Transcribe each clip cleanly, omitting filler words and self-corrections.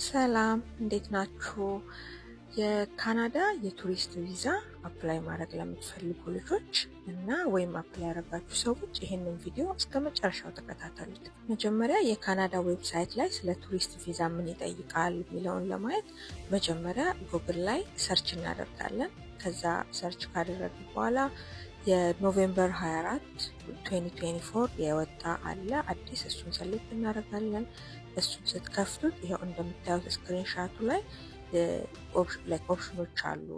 ሰላም እንዴት ናችሁ? የካናዳ የቱሪስት ቪዛ አፕላይ ማድረግ ለምትፈልጉ ልጆች እና ወይም አፕላይ ያደረጋችሁ ሰዎች ይህንን ቪዲዮ እስከ መጨረሻው ተከታተሉት። መጀመሪያ የካናዳ ዌብሳይት ላይ ስለ ቱሪስት ቪዛ ምን ይጠይቃል የሚለውን ለማየት መጀመሪያ ጉግል ላይ ሰርች እናደርጋለን። ከዛ ሰርች ካደረግን በኋላ የኖቬምበር 24 2024 የወጣ አለ አዲስ፣ እሱን ሰሌክት እናደርጋለን። እሱን ስትከፍቱት ይኸው እንደምታዩት ስክሪንሻቱ ላይ ኦፕሽኖች አሉ።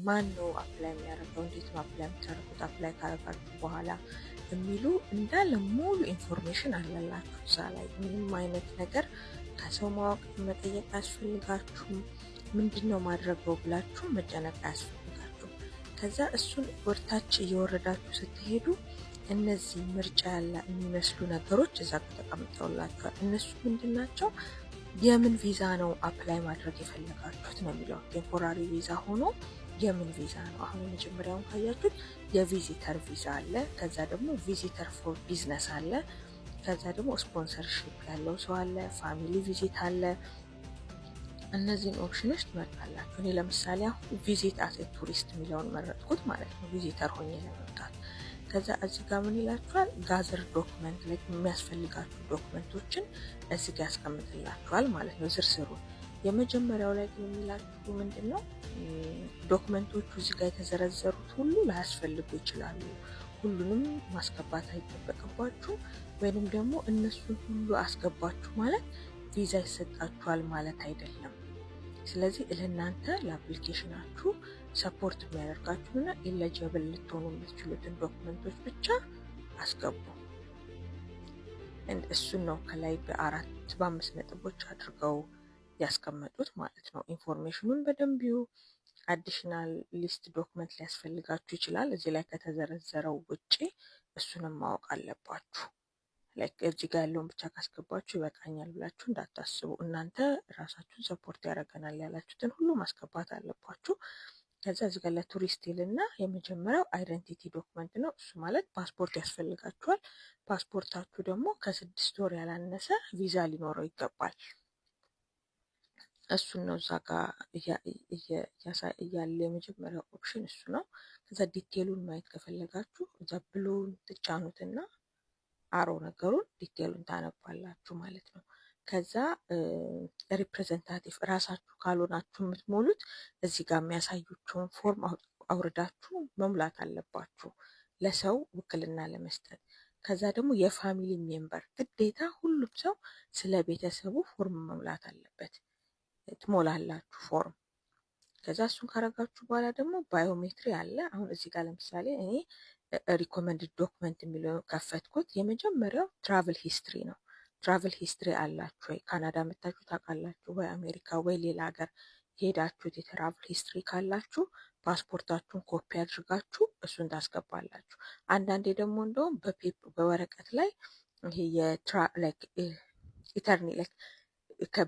ማን ነው አፕላይ የሚያደርገው፣ እንዴት ነው አፕላይ የምታደርጉት፣ አፕላይ ካደረጋችሁ በኋላ የሚሉ እንዳለ ሙሉ ኢንፎርሜሽን አለላችሁ እዛ ላይ። ምንም አይነት ነገር ከሰው ማወቅ መጠየቅ አያስፈልጋችሁም። ምንድን ነው ማድረገው ብላችሁ መጨነቅ አያስፈልጋችሁም። ከዛ እሱን ወርታች እየወረዳችሁ ስትሄዱ እነዚህ ምርጫ ያለ የሚመስሉ ነገሮች እዛ ተቀምጠውላችኋል። እነሱ ምንድን ናቸው? የምን ቪዛ ነው አፕላይ ማድረግ የፈለጋችሁት ነው የሚለው። ቴምፖራሪ ቪዛ ሆኖ የምን ቪዛ ነው? አሁን የመጀመሪያውን ካያችሁት የቪዚተር ቪዛ አለ። ከዛ ደግሞ ቪዚተር ፎር ቢዝነስ አለ። ከዛ ደግሞ ስፖንሰርሺፕ ያለው ሰው አለ። ፋሚሊ ቪዚት አለ። እነዚህን ኦፕሽኖች ትመርጣላችሁ። እኔ ለምሳሌ አሁን ቪዚት አስ ቱሪስት የሚለውን መረጥኩት ማለት ነው፣ ቪዚተር ሆኜ ለመምጣት። ከዛ እዚህ ጋር ምን ይላችኋል? ጋዘር ዶክመንት ላይ የሚያስፈልጋችሁ ዶክመንቶችን እዚህ ጋር ያስቀምጥላችኋል ማለት ነው፣ ዝርዝሩ። የመጀመሪያው ላይ ግን የሚላችሁ ምንድን ነው? ዶክመንቶቹ እዚህ ጋር የተዘረዘሩት ሁሉ ላያስፈልጉ ይችላሉ። ሁሉንም ማስገባት አይጠበቅባችሁ፣ ወይንም ደግሞ እነሱን ሁሉ አስገባችሁ ማለት ቪዛ ይሰጣችኋል ማለት አይደለም። ስለዚህ ለእናንተ ለአፕሊኬሽናችሁ ሰፖርት የሚያደርጋችሁና ኢሊጂብል ልትሆኑ የምትችሉትን ዶክመንቶች ብቻ አስገቡ። እሱን ነው ከላይ በ5 ነጥቦች አድርገው ያስቀመጡት ማለት ነው። ኢንፎርሜሽኑን በደንብ አዲሽናል ሊስት ዶክመንት ሊያስፈልጋችሁ ይችላል እዚህ ላይ ከተዘረዘረው ውጪ፣ እሱንም ማወቅ አለባችሁ። እዚህ ጋር ያለውን ብቻ ካስገባችሁ ይበቃኛል ብላችሁ እንዳታስቡ። እናንተ ራሳችሁን ሰፖርት ያደርገናል ያላችሁትን ሁሉ ማስገባት አለባችሁ። ከዛ እዚህ ጋር ለቱሪስት ይልና የመጀመሪያው አይደንቲቲ ዶክመንት ነው። እሱ ማለት ፓስፖርት ያስፈልጋችኋል። ፓስፖርታችሁ ደግሞ ከ6 ወር ያላነሰ ቪዛ ሊኖረው ይገባል። እሱን ነው እዛ ጋር እያለ የመጀመሪያው ኦፕሽን እሱ ነው። ከዛ ዲቴሉን ማየት ከፈለጋችሁ እዛ ብሉን ትጫኑትና አሮ ነገሩን ዲቴሉን ታነባላችሁ ማለት ነው። ከዛ ሪፕሬዘንታቲቭ ራሳችሁ ካልሆናችሁ የምትሞሉት እዚህ ጋር የሚያሳዩችውን ፎርም አውርዳችሁ መሙላት አለባችሁ ለሰው ውክልና ለመስጠት። ከዛ ደግሞ የፋሚሊ ሜምበር ግዴታ ሁሉም ሰው ስለ ቤተሰቡ ፎርም መሙላት አለበት፣ ትሞላላችሁ ፎርም። ከዛ እሱን ካረጋችሁ በኋላ ደግሞ ባዮሜትሪ አለ። አሁን እዚህ ጋር ለምሳሌ እኔ ሪኮመንድድ ዶክመንት የሚለው ከፈትኩት። የመጀመሪያው ትራቭል ሂስትሪ ነው። ትራቭል ሂስትሪ አላችሁ ወይ? ካናዳ መታችሁ ታውቃላችሁ ወይ? አሜሪካ ወይ ሌላ ሀገር ሄዳችሁት የትራቭል ሂስትሪ ካላችሁ ፓስፖርታችሁን ኮፒ አድርጋችሁ እሱን ታስገባላችሁ። አንዳንዴ ደግሞ እንደውም በወረቀት ላይ ይሄ ኢተርኒ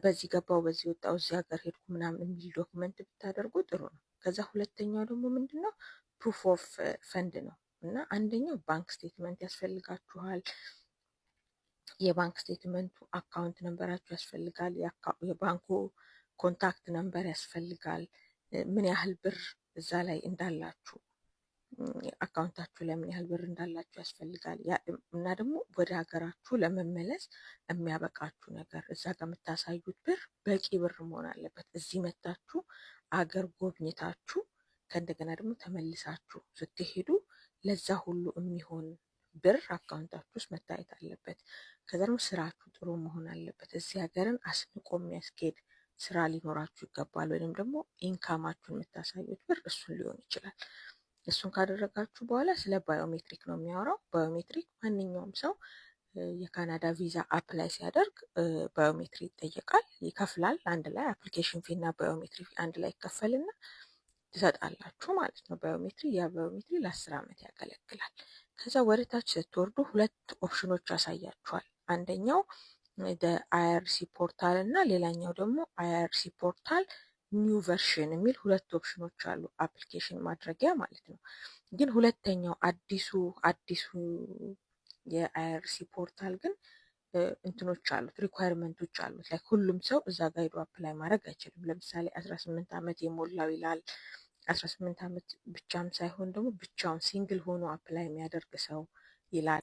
በዚህ ገባው በዚህ ወጣው እዚህ ሀገር ሄድኩ ምናምን የሚል ዶክመንት ብታደርጉ ጥሩ ነው። ከዛ ሁለተኛው ደግሞ ምንድነው? ፕሩፍ ኦፍ ፈንድ ነው። እና አንደኛው ባንክ ስቴትመንት ያስፈልጋችኋል። የባንክ ስቴትመንቱ አካውንት ነምበራችሁ ያስፈልጋል። የባንኩ ኮንታክት ነምበር ያስፈልጋል። ምን ያህል ብር እዛ ላይ እንዳላችሁ፣ አካውንታችሁ ላይ ምን ያህል ብር እንዳላችሁ ያስፈልጋል። እና ደግሞ ወደ ሀገራችሁ ለመመለስ የሚያበቃችሁ ነገር እዛ ጋር የምታሳዩት ብር በቂ ብር መሆን አለበት። እዚህ መታችሁ አገር ጎብኝታችሁ ከእንደገና ደግሞ ተመልሳችሁ ስትሄዱ ለዛ ሁሉ የሚሆን ብር አካውንታችሁ ውስጥ መታየት አለበት። ከዛ ደግሞ ስራችሁ ጥሩ መሆን አለበት። እዚህ ሀገርን አስንቆ የሚያስኬድ ስራ ሊኖራችሁ ይገባል። ወይም ደግሞ ኢንካማችሁን የምታሳዩት ብር እሱን ሊሆን ይችላል። እሱን ካደረጋችሁ በኋላ ስለ ባዮሜትሪክ ነው የሚያወራው። ባዮሜትሪክ ማንኛውም ሰው የካናዳ ቪዛ አፕላይ ሲያደርግ ባዮሜትሪ ይጠየቃል፣ ይከፍላል። አንድ ላይ አፕሊኬሽን ፊ እና ባዮሜትሪ አንድ ላይ ይከፈልና ትሰጣላችሁ ማለት ነው። ባዮሜትሪ ባዮሜትሪ ለ10 ዓመት ያገለግላል። ከዛ ወደ ታች ስትወርዱ 2 ኦፕሽኖች ያሳያችኋል። አንደኛው አይአርሲ ፖርታል እና ሌላኛው ደግሞ አይአርሲ ፖርታል ኒው ቨርሽን የሚል 2 ኦፕሽኖች አሉ፣ አፕሊኬሽን ማድረጊያ ማለት ነው። ግን ሁለተኛው አዲሱ የአይአርሲ ፖርታል ግን እንትኖች አሉት፣ ሪኳየርመንቶች አሉት። ላይ ሁሉም ሰው እዛ ጋር ሄዶ አፕላይ ማድረግ አይችልም። ለምሳሌ 18 ዓመት የሞላው ይላል። 18 ዓመት ብቻም ሳይሆን ደግሞ ብቻውን ሲንግል ሆኖ አፕላይ የሚያደርግ ሰው ይላል።